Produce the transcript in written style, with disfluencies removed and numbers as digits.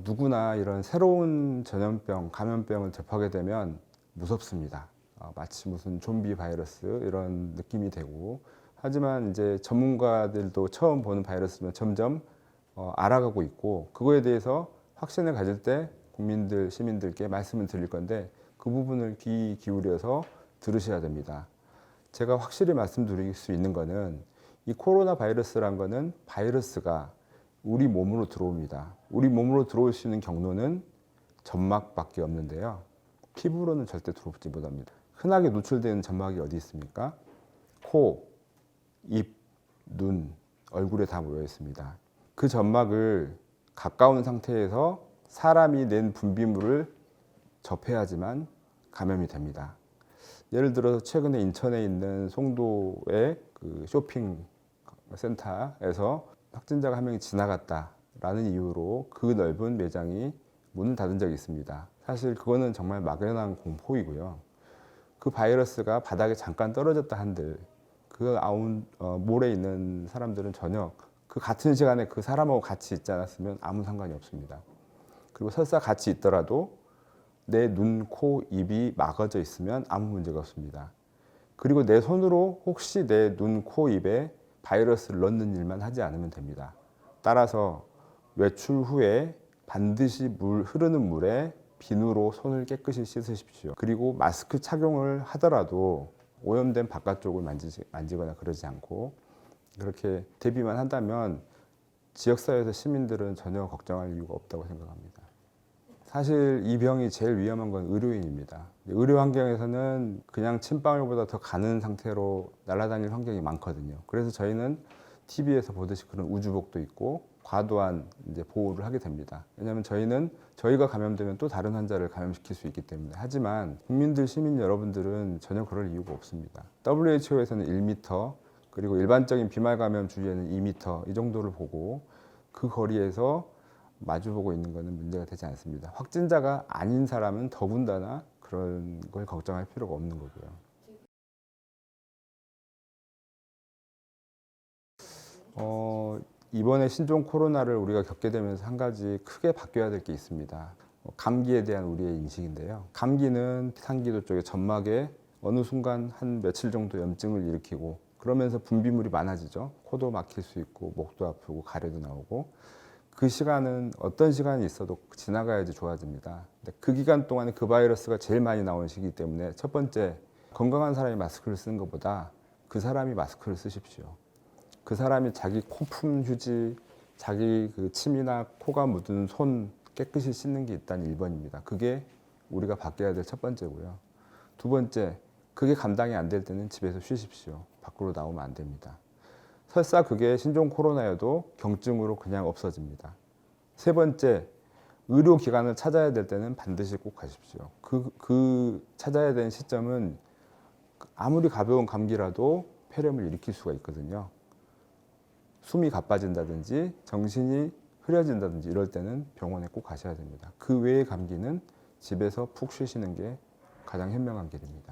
누구나 이런 새로운 전염병, 감염병을 접하게 되면 무섭습니다. 마치 무슨 좀비 바이러스 이런 느낌이 되고, 하지만 이제 전문가들도 처음 보는 바이러스면 점점 알아가고 있고, 그거에 대해서 확신을 가질 때 국민들, 시민들께 말씀을 드릴 건데 그 부분을 귀 기울여서 들으셔야 됩니다. 제가 확실히 말씀드릴 수 있는 거는 이 코로나 바이러스란 거는 바이러스가 우리 몸으로 들어옵니다. 우리 몸으로 들어올 수 있는 경로는 점막밖에 없는데요. 피부로는 절대 들어오지 못합니다. 흔하게 노출되는 점막이 어디 있습니까? 코, 입, 눈, 얼굴에 다 모여 있습니다. 그 점막을 가까운 상태에서 사람이 낸 분비물을 접해야지만 감염이 됩니다. 예를 들어서 최근에 인천에 있는 송도의 그 쇼핑 센터에서 확진자가 한 명이 지나갔다라는 이유로 그 넓은 매장이 문을 닫은 적이 있습니다. 사실 그거는 정말 막연한 공포이고요. 그 바이러스가 바닥에 잠깐 떨어졌다 한들 그 몰에 있는 사람들은 전혀 그 같은 시간에 그 사람하고 같이 있지 않았으면 아무 상관이 없습니다. 그리고 설사 같이 있더라도 내 눈, 코, 입이 막아져 있으면 아무 문제가 없습니다. 그리고 내 손으로 혹시 내 눈, 코, 입에 바이러스를 넣는 일만 하지 않으면 됩니다. 따라서 외출 후에 반드시 흐르는 물에 비누로 손을 깨끗이 씻으십시오. 그리고 마스크 착용을 하더라도 오염된 바깥쪽을 만지거나 그러지 않고 그렇게 대비만 한다면 지역사회에서 시민들은 전혀 걱정할 이유가 없다고 생각합니다. 사실 이 병이 제일 위험한 건 의료인입니다. 의료 환경에서는 그냥 침방울보다 더 가는 상태로 날아다닐 환경이 많거든요. 그래서 저희는 TV에서 보듯이 그런 우주복도 입고 과도한 이제 보호를 하게 됩니다. 왜냐하면 저희는 저희가 감염되면 또 다른 환자를 감염시킬 수 있기 때문에. 하지만 국민들, 시민 여러분들은 전혀 그럴 이유가 없습니다. WHO에서는 1m, 그리고 일반적인 비말 감염 주의에는 2m 이 정도를 보고 그 거리에서 마주보고 있는 것은 문제가 되지 않습니다. 확진자가 아닌 사람은 더군다나 그런 걸 걱정할 필요가 없는 거고요. 이번에 신종 코로나를 우리가 겪게 되면서 한 가지 크게 바뀌어야 될 게 있습니다. 감기에 대한 우리의 인식인데요. 감기는 상기도 쪽에 점막에 어느 순간 한 며칠 정도 염증을 일으키고 그러면서 분비물이 많아지죠. 코도 막힐 수 있고 목도 아프고 가래도 나오고 그 시간은 어떤 시간이 있어도 지나가야지 좋아집니다. 근데 그 기간 동안에 그 바이러스가 제일 많이 나오는 시기 때문에 첫 번째, 건강한 사람이 마스크를 쓰는 것보다 그 사람이 마스크를 쓰십시오. 그 사람이 자기 코품 휴지, 자기 그 침이나 코가 묻은 손 깨끗이 씻는 게 일단 1번입니다. 그게 우리가 바뀌어야 될 첫 번째고요. 두 번째, 그게 감당이 안 될 때는 집에서 쉬십시오. 밖으로 나오면 안 됩니다. 설사 그게 신종 코로나여도 경증으로 그냥 없어집니다. 세 번째, 의료기관을 찾아야 될 때는 반드시 꼭 가십시오. 그 찾아야 되는 시점은 아무리 가벼운 감기라도 폐렴을 일으킬 수가 있거든요. 숨이 가빠진다든지 정신이 흐려진다든지 이럴 때는 병원에 꼭 가셔야 됩니다. 그 외의 감기는 집에서 푹 쉬시는 게 가장 현명한 길입니다.